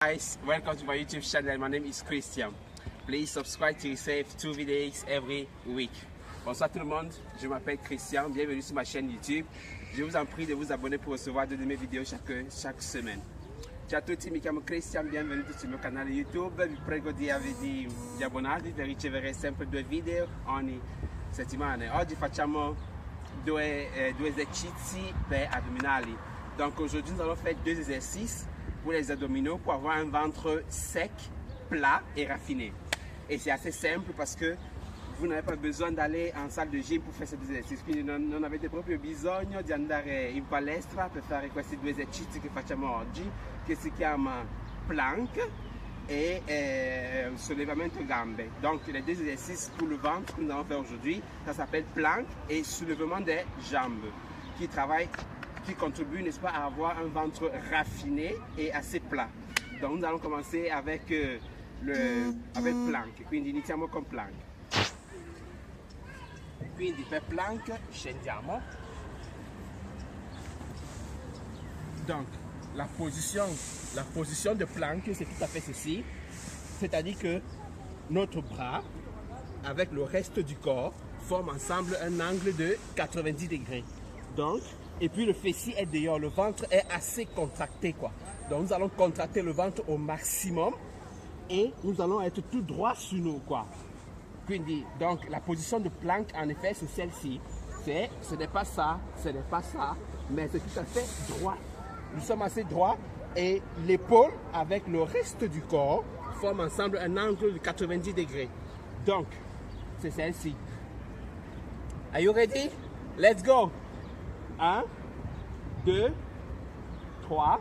Guys, welcome to my YouTube channel. My name is Christian. Please subscribe to receive 2 videos every week. Bonsoir tout le monde, je m'appelle Christian, bienvenue sur ma chaîne YouTube. Je vous en prie de vous abonner pour recevoir de mes vidéos chaque semaine. Ciao a tutti, mi chiamo Christian, benvenuti sul mio canale YouTube. Vi prego di abbonarvi per ricevere sempre 2 video ogni settimana. Oggi facciamo due esercizi per addominali. Donc aujourd'hui nous allons faire 2 exercices pour les abdominaux pour avoir un ventre sec, plat et raffiné. Et c'est assez simple parce que vous n'avete pas besoin d'aller en salle de gym per fare questi esercizi, quindi non avete proprio bisogno di andare in palestra per fare questi 2 esercizi che facciamo oggi, che si chiama plank et soulèvement gambe. Donc les 2 exercices pour le ventre que nous allons faire aujourd'hui, ça s'appelle plank et soulèvement des jambes, qui contribue, n'est-ce pas, à avoir un ventre raffiné et assez plat. Donc nous allons commencer avec plank, quindi iniziamo con plank. Quindi per plank scendiamo. Donc la position de plank, c'est tout à fait ceci, c'est-à-dire que notre bras avec le reste du corps forment ensemble un angle de 90 degrés. Donc, et puis le fessier est dehors, le ventre est assez contracté quoi. Donc nous allons contracter le ventre au maximum et nous allons être tout droit sur nous quoi. Quindi, donc la position de plank en effet c'est celle-ci. Ce n'est pas ça, mais c'est tout à fait droit. Nous sommes assez droits et l'épaule avec le reste du corps forment ensemble un angle de 90 degrés. Donc, c'est celle-ci. Are you ready? Let's go! 1, 2, 3,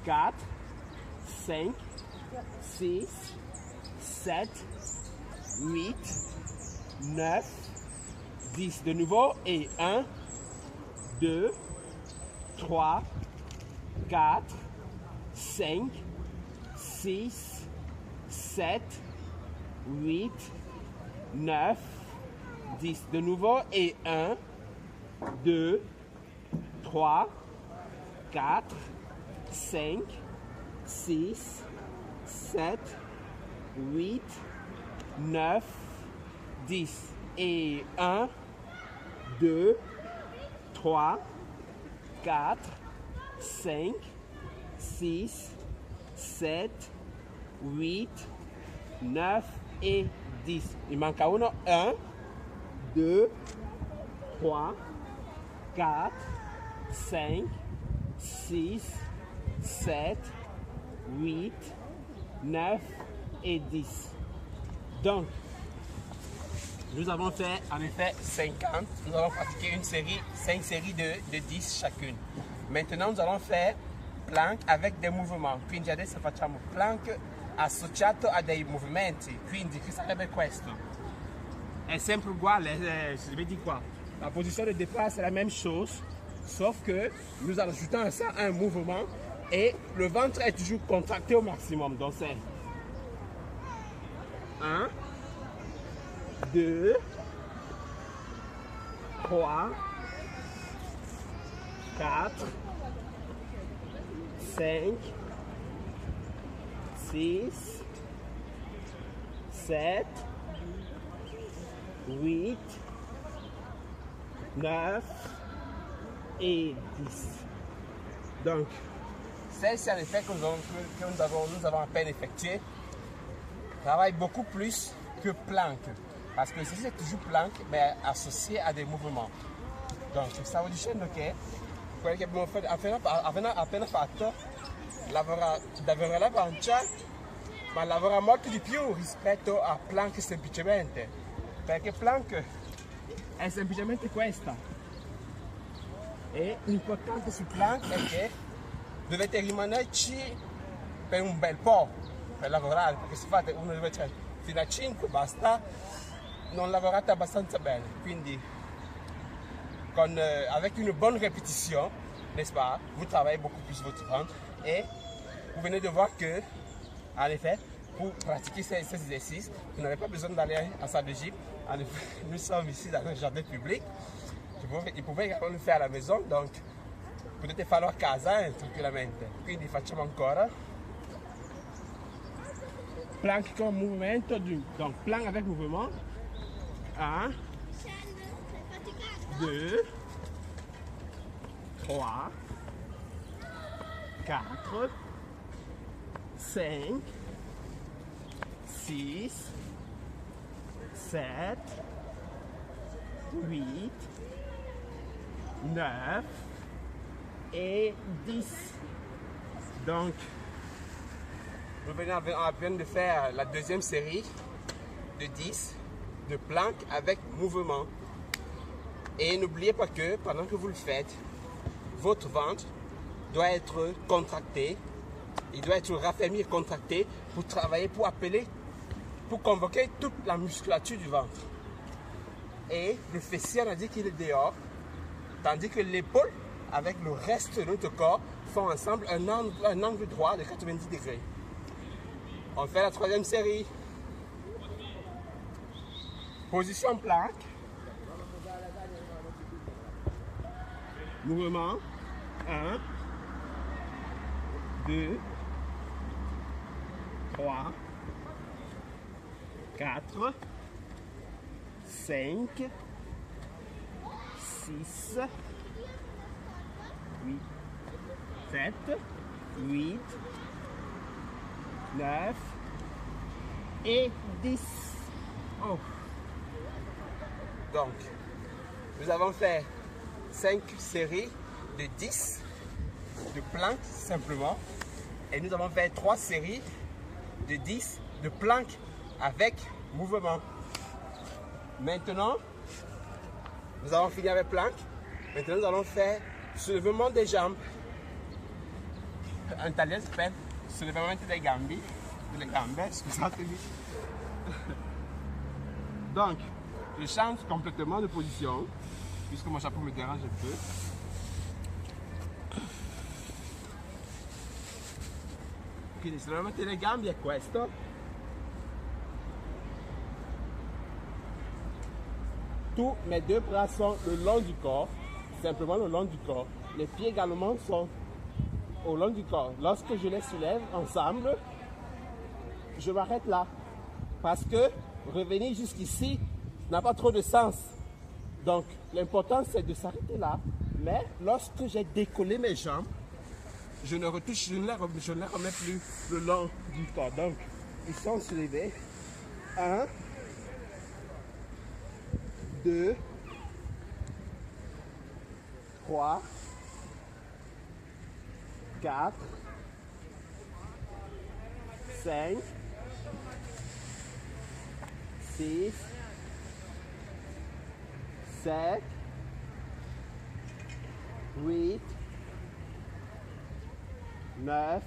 4, 5, 6, 7, 8, 9, 10. De nouveau. Et 1, 2, 3, 4, 5, 6, 7, 8, 9, 10. De nouveau. Et 1, 2, 3, 4, 5, 6, 7, 8, 9, 10. Et 1, 2, 3, 4, 5, 6, 7, 8, 9 et 10. Il manque uno. 1, 2, 3, 4, 5, 6, 7, 8, 9 et 10. Donc, nous avons fait en effet 50. Nous allons pratiquer 5 séries de 10 chacune. Maintenant, nous allons faire plank avec des mouvements. Quindi adesso facciamo plank associato a dei movimenti. Quindi, che sarebbe questo? È sempre uguale, je vais dire quoi? La position de départ, c'est la même chose, sauf que nous ajoutons à ça un mouvement et le ventre est toujours contracté au maximum. Donc c'est 1, 2, 3, 4, 5, 6, 7, 8, 9 et 10. Donc, celle-ci en effet que nous avons à peine effectué travaille beaucoup plus que plank. Parce que si c'est toujours plank, mais associé à des mouvements. Donc, stavo dicendo che quello che abbiamo appena fatto lavora la pancia, ma lavora molto di più rispetto a plank semplicemente. Perché plank è semplicemente questa. E l'importante sul plank è che dovete rimanerci per un bel po' per lavorare, perché se fate 1, 2, 3 fino a 5 basta, non lavorate abbastanza bene. Quindi avec une bonne répétition, n'est-ce pas, vous travaillez beaucoup plus votre ventre et vous venez de voir que, en effet, pour pratiquer ces exercices, vous n'avez pas besoin d'aller en salle de gym. En effet, nous sommes ici dans un jardin public. Vous pouvez également le faire à la maison, donc potete farlo a casa tranquillamente. Quindi facciamo ancora plank con movimento, donc plank avec mouvement. 1, 2, 3, 4, 5, 6, 7, 8, 9 et 10. Donc, nous venons de faire la deuxième série de 10 de plank avec mouvement. Et n'oubliez pas que pendant que vous le faites, votre ventre doit être contracté. Il doit être raffermi et contracté pour travailler, pour appeler, pour convoquer toute la musculature du ventre. Et le fessier, on a dit qu'il est dehors, tandis que l'épaule, avec le reste de notre corps, font ensemble un angle droit de 90 degrés. On fait la troisième série. Position plank. Mouvement. 1, 2, 3, 4, 5, 6, 8, 7, 8, 9 et 10. Oh. Donc, nous avons fait 5 séries de 10 de plank simplement. Et nous avons fait 3 séries de 10 de plank avec mouvement. Maintenant, nous avons fini avec plank. Maintenant, nous allons faire soulèvement des jambes. En italien, ça s'appelle soulèvement des gambi. Les gambe, excusez-moi. Donc, je change complètement de position, puisque mon chapeau me dérange un peu. Quindi se non mettete le gambe è questo. Tous mes deux bras sont le long du corps, simplement le long du corps. Les pieds également sont au long du corps. Lorsque je les soulève ensemble, je m'arrête là. Parce que revenir jusqu'ici n'a pas trop de sens. Donc l'important c'est de s'arrêter là. Mais lorsque j'ai décollé mes jambes, je ne les remets plus le long du corps. Donc, ils sont soulevés. 1, 2, 3, 4, 5, 6, 7, 8, 9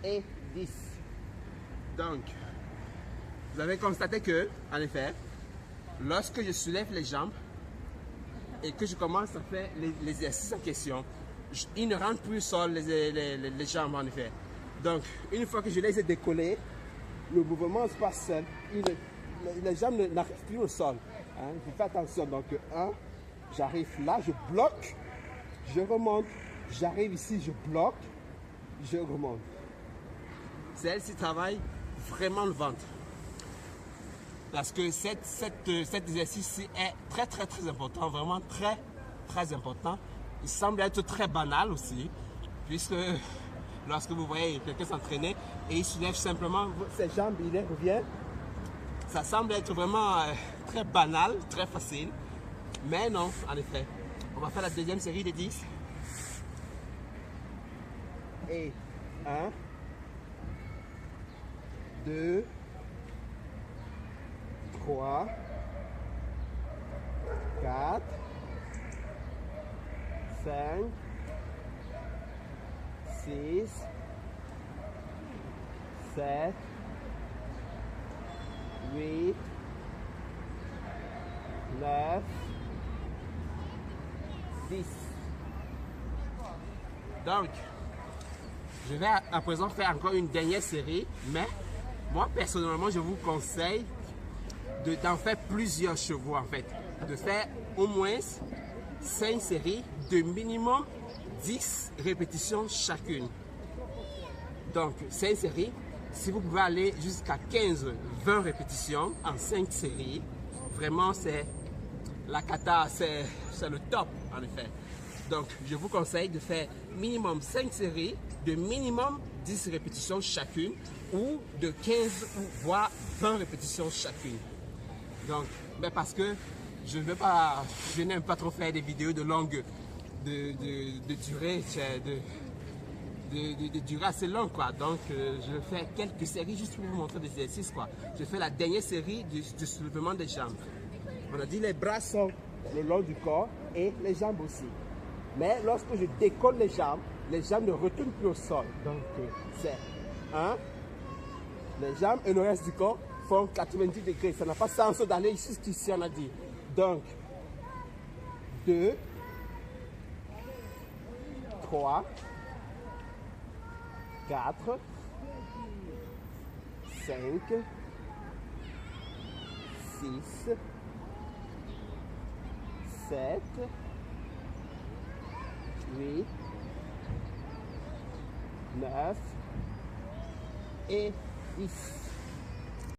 et 10. Donc, vous avez constaté que, en effet, lorsque je soulève les jambes et que je commence à faire l'exercice en question, ils ne rentrent plus au sol les jambes en effet. Donc, une fois que je les ai décollées, le mouvement se passe seul. Les jambes n'arrivent plus au sol. Hein. Je fais attention. Donc, 1, j'arrive là, je bloque, je remonte. J'arrive ici, je bloque, je remonte. Celle-ci travaille vraiment le ventre. Parce que cet exercice est très important, vraiment très important. Il semble être très banal aussi, puisque lorsque vous voyez quelqu'un s'entraîner et il soulève simplement ses jambes, il les revient. Ça semble être vraiment très banal, très facile. Mais non, en effet. On va faire la deuxième série de 10. Et 1, 2, 3, 4, 5, 6, 7, 8, 9, 10. Donc, je vais à présent faire encore une dernière série, mais moi personnellement je vous conseille d'en faire plusieurs chevaux en fait. De faire au moins 5 séries de minimum 10 répétitions chacune. Donc 5 séries, Si vous pouvez aller jusqu'à 15-20 répétitions en 5 séries, vraiment c'est la kata, c'est le top en effet. Donc je vous conseille de faire minimum 5 séries de minimum 10 répétitions chacune ou de 15 voire 20 répétitions chacune. Donc, mais parce que je n'aime pas trop faire des vidéos de longue de durée, de durée assez longue quoi. Donc je vais faire quelques séries juste pour vous montrer des exercices quoi. Je fais la dernière série du soulèvement des jambes. On a dit les bras sont le long du corps et les jambes aussi. Mais lorsque je décolle les jambes ne retournent plus au sol. Donc c'est les jambes et le reste du corps font 90 degrés. Ça n'a pas sens d'aller jusqu'ici on a dit. Donc 2, 3, 4, 5, 6, 7, 8, 9 et 10.